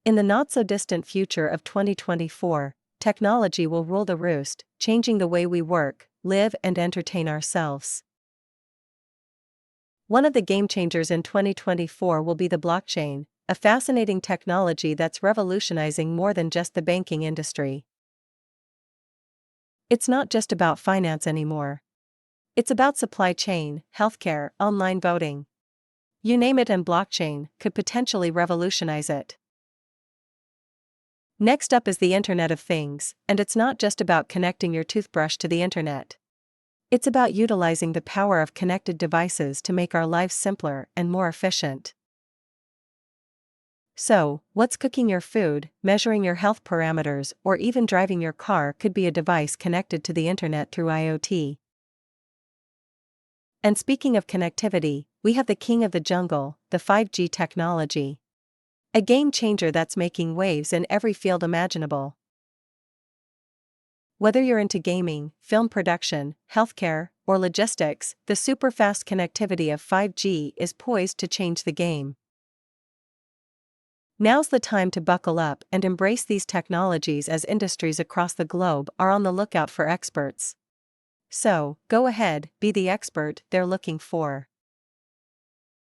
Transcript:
In the not-so-distant future of 2024, technology will rule the roost, changing the way we work, live and entertain ourselves. One of the game changers in 2024 will be the blockchain, a fascinating technology that's revolutionizing more than just the banking industry. It's not just about finance anymore. It's about supply chain, healthcare, online voting. You name it, and blockchain could potentially revolutionize it. Next up is the Internet of Things, and it's not just about connecting your toothbrush to the internet. It's about utilizing the power of connected devices to make our lives simpler and more efficient. So, what's cooking your food, measuring your health parameters, or even driving your car could be a device connected to the internet through IoT. And speaking of connectivity, we have the king of the jungle, the 5G technology. A game changer that's making waves in every field imaginable. Whether you're into gaming, film production, healthcare, or logistics, the super-fast connectivity of 5G is poised to change the game. Now's the time to buckle up and embrace these technologies, as industries across the globe are on the lookout for experts. So, go ahead, be the expert they're looking for.